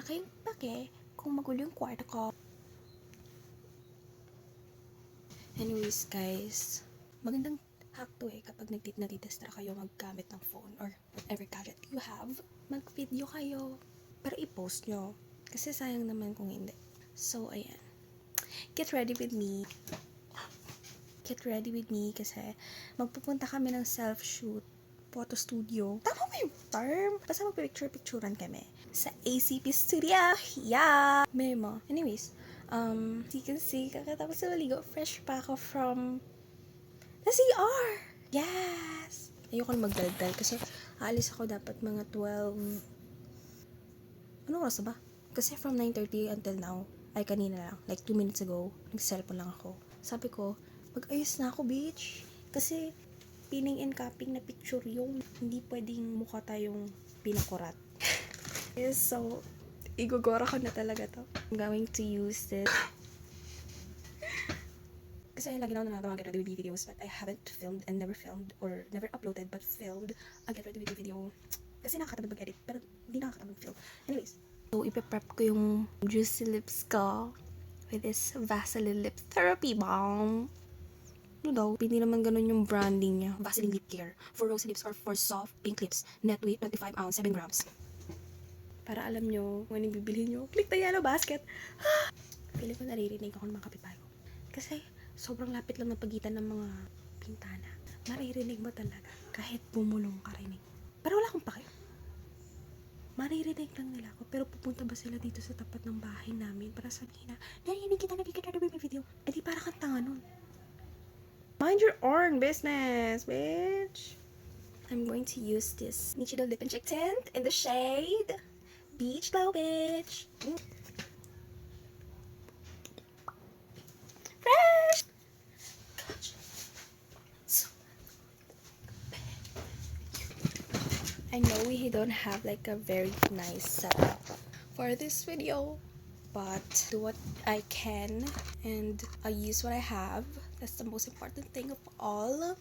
wala kayong pake kung magulo yung kwarto ko. Anyways guys, magandang hack to kapag natitestra kayo maggamit ng phone or whatever gadget you have, mag-video kayo pero i-post nyo. Kasi sayang naman kung hindi. So, ayan. Get ready with me kasi magpupunta kami ng self-shoot photo studio. Tama ba yung term? Basta magpipicture-picturean kami sa ACP Studio. Yeah! Memo. Anyways, you can see, kakatapos na maligo, fresh pa ako from the CR. Yes! Ayoko na magdaldal kasi aalis ako dapat mga 12. Ano oras ba? Kasi from 9:30 until now, ay kanina lang, like 2 minutes ago, nag-cellphone lang ako. Sabi ko, mag-ayos na ako, bitch. Kasi pinning and capping na picture yung hindi pwedeng mukha tayong pinakurat. Yes, so, igugora ko na talaga to. I'm going to use this. Kasi lagi na ako get ready with me videos but I haven't filmed and never filmed or never uploaded but filmed a get ready with me video. Kasi nakakatamad mag-edit pero hindi nakakatamad mag-film. Anyways, so ipe-prep ko yung juicy lips ko with this Vaseline Lip Therapy Balm. Ano daw, hindi naman ganun yung branding niya. Vaseline Lip Care for rosy lips or for soft pink lips. Net weight 25 ounce, 7 grams. Para alam nyo kung anong bibilhin nyo, click the yellow basket. Feeling ko naririnig ako ng mga kapitbahay ko. Kasi sobrang lapit lang ng pagitan ng mga pintana. Maririnig mo talaga kahit bumulong ka rinig. Pero wala akong pake. Maririnig lang nila ako. Pero pupunta ba sila dito sa tapat ng bahay namin para sabihin na, narinig kita na may video. Eh di para kang tanga nun. Mind your own business, bitch. I'm going to use this Nichido Lip and Cheek Tint in the shade Beach Glow, bitch. Fresh! I know we don't have like a very nice setup for this video, but do what I can and I use what I have. That's the most important thing of all.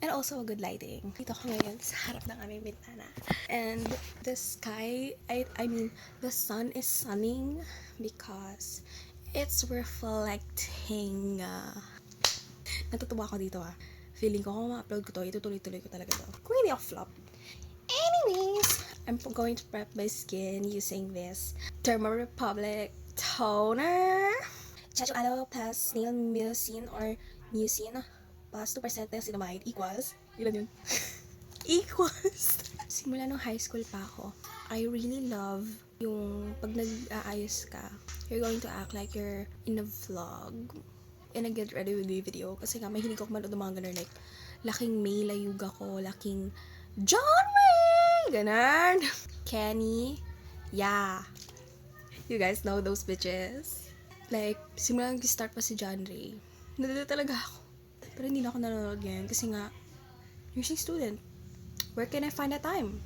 And also a good lighting. Dito ako ngayon sa harap ng aming bintana. And the sky, I mean, the sun is sunning because it's reflecting. Natutuwa ako dito Feeling ko kung ma-upload ko to, itutuloy-tuloy ko talaga to. Kung hindi ako flop. Anyways, I'm going to prep my skin using this Derma Republic toner. Chacho Aloe plus Nail Mucin or Mucin plus 2% niacinamide equals, ilan yun? Equals. Simula nung high school pa ako, I really love yung pag nag-aayos ka, you're going to act like you're in a vlog, in a get ready with me video. Kasi nga, mahilig ako manood ng mga ganun, like, laking May Layug ako, laking John Ray! Ganun. Kenny. Yeah. You guys know those bitches. Like, simula nag-start pa si John Ray, nadala talaga ako. Pero hindi na ako nanonood ngayon kasi nga, nursing student. Where can I find the time?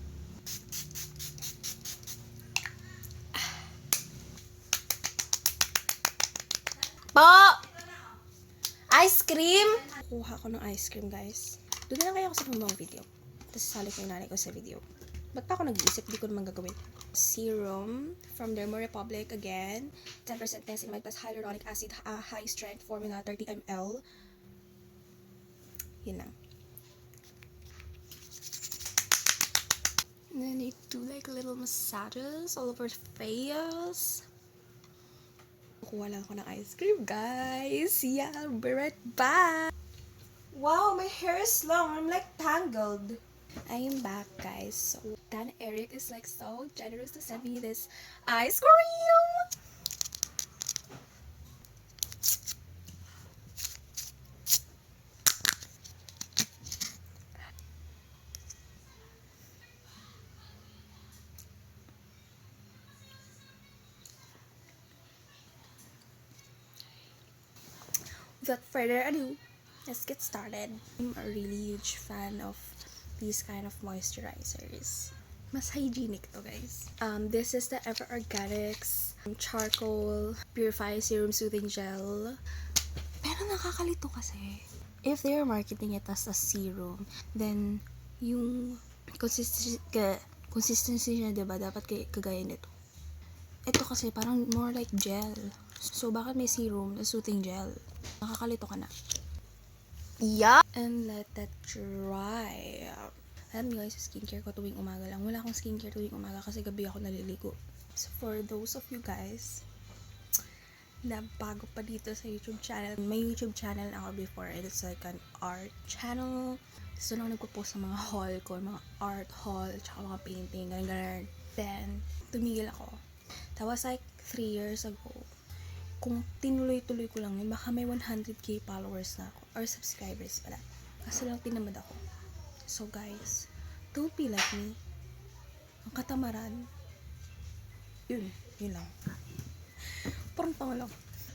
Po! Ice cream! Kuha ko ng ice cream, guys. Doon na lang kayo ako sa mga video. Tapos sasali ko yung nanay ko sa video. Ba't pa ako nag-iisip? Di ko naman gagawin. Serum from Derma Republic again. 10% niacinamide plus hyaluronic acid, high strength formula, 30 ml. Yun lang. And then you do like little massages all over the face. Kukuha lang ako ng ice cream, guys. Yeah, I'll be right back. Wow, my hair is long. I'm like tangled. I am back, guys. So, Dan Eric is like so generous to send me this ice cream. Without further ado, let's get started. I'm a really huge fan of these kind of moisturizers. Mas hygienic to, guys. This is the Ever Organics Charcoal Purifying Serum Soothing Gel. Pero nakakalito kasi. If they're marketing it as a serum, then yung consistency niya, diba, dapat kagaya nito. Ito kasi parang more like gel. So, bakit may serum na soothing gel? Nakakalito ka na. Yeah! And let that dry. Alam niyo guys, skincare ko tuwing umaga lang. Wala akong skincare tuwing umaga kasi gabi ako naliligo. So, for those of you guys na bago pa dito sa YouTube channel, may YouTube channel ako before. It's like an art channel. So, nung nagpo-post ng mga haul ko, mga art haul, tsaka mga painting, ganun. Then, tumigil ako. That was like 3 years ago. Kung tinuloy-tuloy ko lang yun, baka may 100k followers na ako. Or subscribers pala. Kasi lang tinamad ako. So guys, don't be like me. Ang katamaran. Yun lang. Parang tanga lang.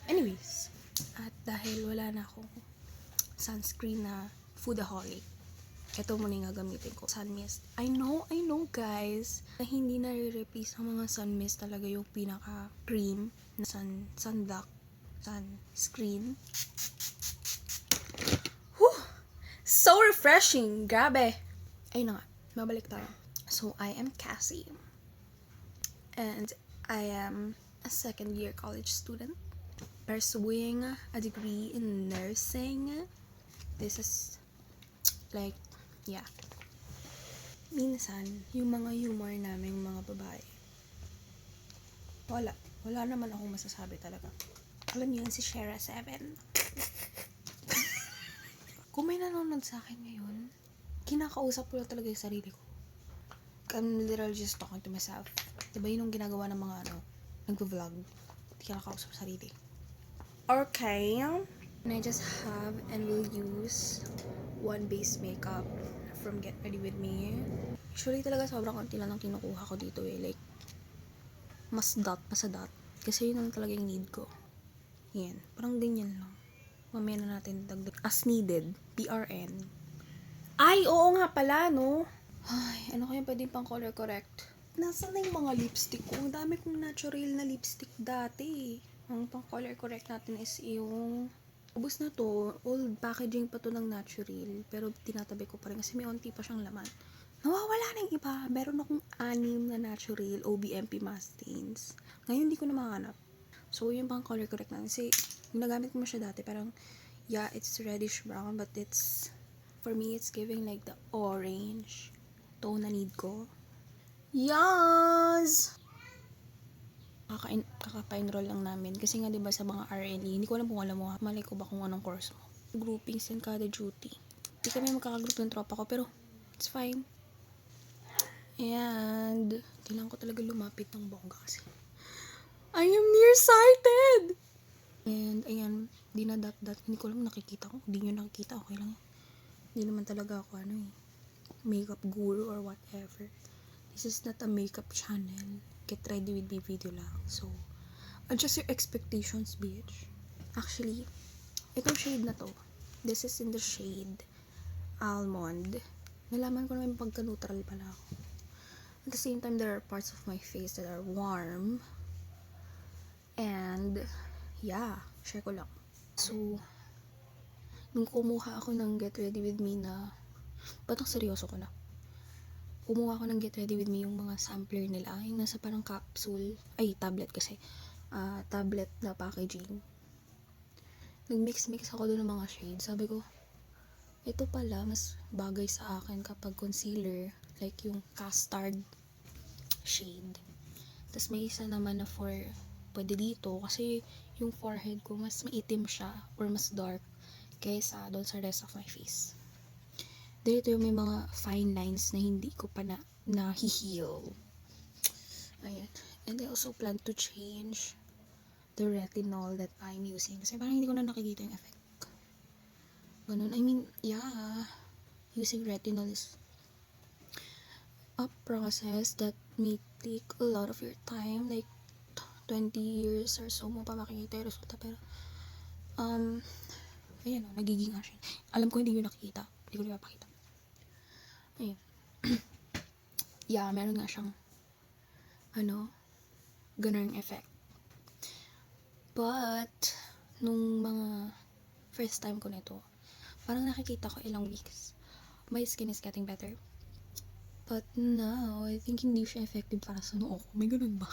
Anyways, at dahil wala na akong sunscreen na foodaholic, ito muna yung gagamitin ko. Sun mist. I know guys, na hindi nare-replace ang mga sun mist talaga yung pinaka-cream na sunscreen. Whew! So refreshing! Grabe! Ayun na nga, mabalik tayo. So, I am Cassie. And I am a second-year college student pursuing a degree in nursing. This is like, yeah. Minsan, yung mga humor namin mga babae, wala naman akong masasabi talaga. Alam niyo yun, si Shera 7. Kung may nanonood sa akin ngayon, kinakausap ko lang talaga yung sarili ko. I'm literally just talking to myself. Diba yun yung ginagawa ng mga nagvo-vlog? Hindi ka nakausap sa sarili. Okay. And I just have and will use one base makeup from Get Ready With Me. Actually talaga sobrang konti lang ang kinukuha ko dito eh. Like, mas dot pa sa dot. Kasi yun lang talaga yung need ko. Yan. Parang ganyan lang. Mamaya na natin dagdag. As needed. PRN. Ay, oo nga pala, no? Ay, ano kaya pwedeng pang color correct? Nasaan na yung mga lipstick ko? Ang dami kong natural na lipstick dati. Ang pang color correct natin is yung ubos na to, old packaging pa to ng natural, pero tinatabi ko pa rin kasi may onti pa siyang laman. Nawawala na yung iba. Meron akong 6 na natural OBMP mask stains. Ngayon hindi ko na mahanap. So, yung pang color correct na. Kasi, ginagamit mo siya dati, parang, yeah, it's reddish brown, but it's, for me, it's giving like the orange tone na need ko. Yes! Kaka-enroll lang namin. Kasi nga, diba, sa mga RLE, hindi ko alam kung alam mo, malay ko ba kung anong course mo. Groupings and kada duty. Hindi kami magkakagroup ng tropa ko, pero it's fine. And, kailangan ko talaga lumapit ng bongga kasi I am nearsighted! And, ayan, dinadot-dot. Hindi ko alam nakikita ko. Hindi nyo nakikita, okay lang. Hindi naman talaga ako, makeup guru or whatever. This is not a makeup channel. Get ready with me video lang. So, adjust your expectations, bitch. Actually, itong shade na to, this is in the shade Almond. Nalaman ko naman pagka-neutral pala ako. At the same time, there are parts of my face that are warm. And, yeah, share ko lang. So, nung kumuha ako ng Get Ready With Me na, batang seryoso ko na. Kumuha ako ng Get Ready With Me yung mga sampler nila. Yung nasa parang capsule, ay, tablet kasi. Tablet na packaging. Nag-mix ako doon ng mga shades. Sabi ko, ito pala, mas bagay sa akin kapag concealer. Like yung custard shade. Tapos may isa naman na for, pwede dito. Kasi yung forehead ko, mas maitim siya. Or mas dark. Kaysa doon sa rest of my face. Dito yung may mga fine lines na hindi ko pa na-heal. Ayan. And I also plan to change the retinol that I'm using. Kasi parang hindi ko na nakikita yung effect. Ganun. I mean, yeah. Using retinol is a process that may take a lot of your time. Like, 20 years or so mo pa makikita yung resulta. Pero, ayan o, nagiging ashen. Alam ko hindi yun nakikita. Hindi ko napakita. Ayun. Yeah, meron nga siyang ganun effect. But, nung mga first time ko nito, parang nakikita ko ilang weeks. My skin is getting better. But now, I think hindi siya effective para sa noo ko. May ganun ba?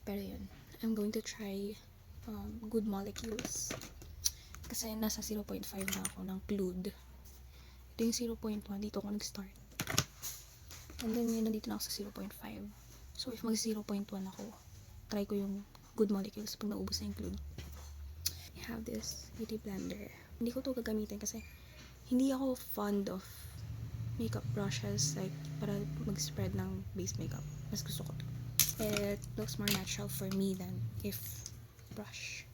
Pero yun, I'm going to try Good Molecules. Kasi nasa 0.5 na ako ng Clued. Ito yung 0.1. Dito ako nag-start. And then ngayon nandito na ako sa 0.5. So if mag 0.1 ako, try ko yung Good Molecules pag naubos na yung Clued. I have this beauty blender. Hindi ko to gagamitin kasi hindi ako fond of makeup brushes like para mag-spread ng base makeup. Mas gusto ko to. It looks more natural for me than if brush.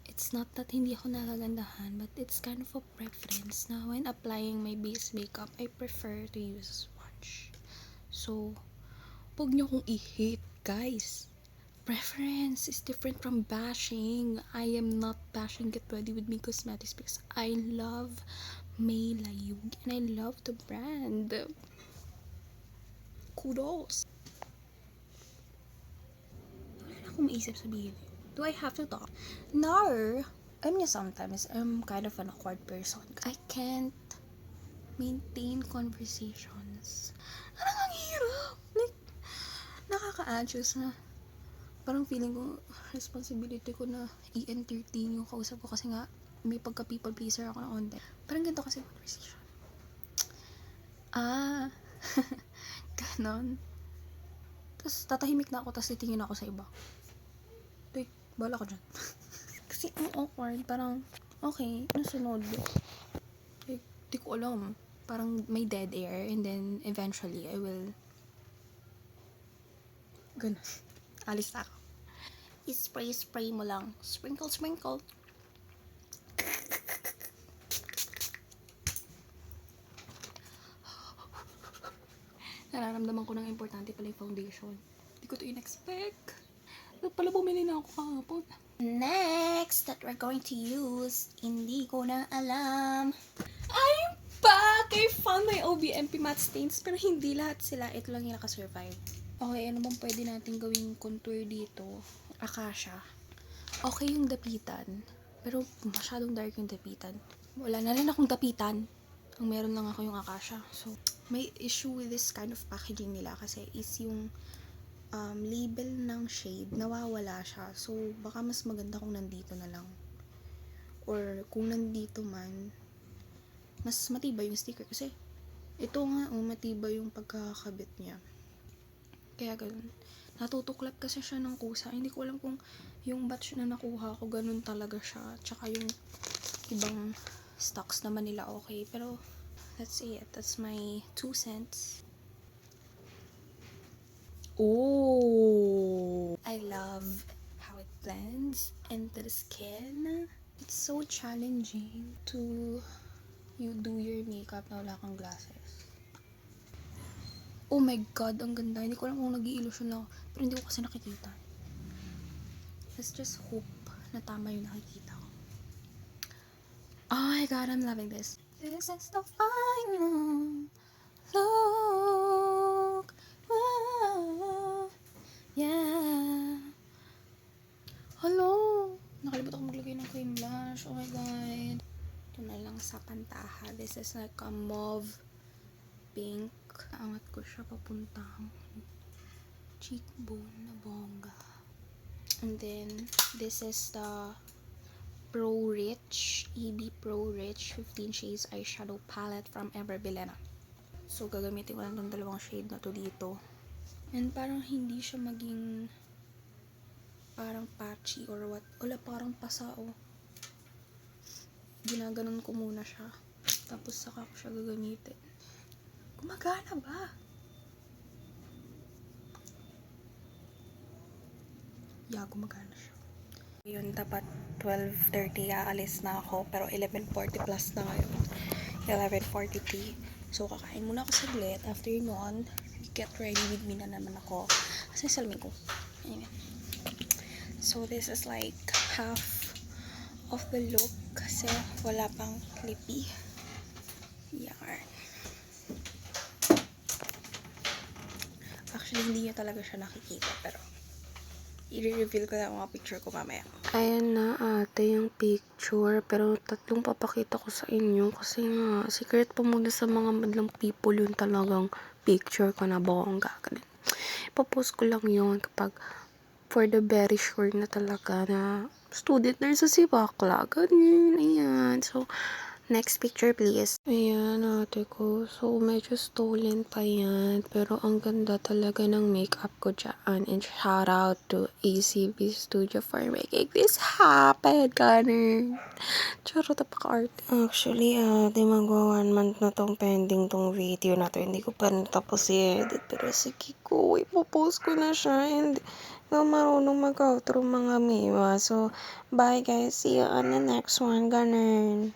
It's not that hindi ako nakagandahan, but it's kind of a preference na when applying my base makeup, I prefer to use a sponge. So, huwag nyo kong i-hate, guys. Preference is different from bashing. I am not bashing Get Ready With Me Cosmetics because I love May Layug and I love the brand. Kudos. Wala na akong maisip sabihin. Do I have to talk? No. I mean, sometimes I'm kind of an awkward person. I can't maintain conversations. Parang ang hirap. Like, nakaka-anxious na. Parang feeling ko, responsibility ko na i-entertain yung kausap ko kasi nga, may pagka-people pleaser ako na onte. Parang ganito kasi conversation. Ganon. Tapos tatahimik na ako, tapos titingin ako sa iba. Like, bala ko dyan. Kasi ang awkward, parang, okay, nasunod. Like, di ko alam. Parang may dead air, and then eventually, I will ganon. Alis na ako. I-spray mo lang. Sprinkle, sprinkle. Nararamdaman ko ng importante pala yung foundation. Hindi ko to in-expect. Dapat pala bumili na ako kahapon. Next that we're going to use, hindi ko na alam. I'm back! I found my OBMP matte stains, pero hindi lahat sila. Ito lang yung nakasurvive. Okay, ano bang pwede natin gawing contour dito? Akasha. Okay yung dapitan, pero masyadong dark yung dapitan. Wala na rin akong dapitan. Ang meron lang ako yung Akasha. So, may issue with this kind of packaging nila kasi is yung label ng shade, nawawala siya. So, baka mas maganda kung nandito na lang. Or, kung nandito man, mas matibay yung sticker. Kasi, ito nga, matibay yung pagkakabit niya. Kaya ganun. Natutuklap kasi siya ng kusa. Hindi ko alam kung yung batch na nakuha ko, ganun talaga siya. Tsaka yung ibang stocks naman nila okay. Pero, let's see it. That's my 2 cents. Oh! I love how it blends into the skin. It's so challenging to you do your makeup na wala kang glasses. Oh my god, ang ganda. Hindi ko alam kung nag-i-illusion lang ako. Pero hindi ko kasi nakikita. Let's just hope na tama yung nakikita ko. Oh my god, I'm loving this. This is the final look. Wow. Yeah. Hello. Nakalimutan ko maglagay ng cream blush. Oh my god. Ito na lang sa pantaha. This is like a mauve pink. Angat ko siya papuntang cheekbone na bongga. And then, this is the Pro Rich, EB Pro Rich 15 Shades Eyeshadow Palette from Ever Bilena. So, gagamitin ko lang itong dalawang shade na to dito. And parang hindi siya maging parang patchy or what. Wala, parang pasa, oh. Ginaganon ko muna siya. Tapos saka ko siya gagamitin. Gumagana ba? Yeah, gumagana siya. Yun, dapat 12:30 aalis na ako. Pero 11:40 plus na ngayon. 11:43. So, kakain muna ako saglit. After nun, Get Ready With Me na naman ako. Kasi salamin ko. Ayan. So, this is like half of the look. Kasi wala pang lippy. Yarn. Actually, hindi niya talaga siya nakikita. Pero, i-reveal ko na mga picture ko mamaya. Ayan na ate yung picture. Pero tatlong papakita ko sa inyo. Kasi nga, secret pa muna sa mga madlang people yung talagang picture ko na bongga. Ipapost ko lang yun kapag for the very sure na talaga na student nurse si bakla. Ganun, ayan. So, next picture please. Ayan, ate ko. So, medyo stolen pa yan. Pero ang ganda talaga ng makeup ko dyan. And shout out to ACB Studio for making this happen. Ganun. Charot, napaka-art. Actually, magwa 1 month na tong pending tong video na to. Hindi ko pa natapos i-edit. Pero sige ko, ipopost ko na siya. And nga marunong mag-outro mga miwa. So, bye guys. See you on the next one. Ganun.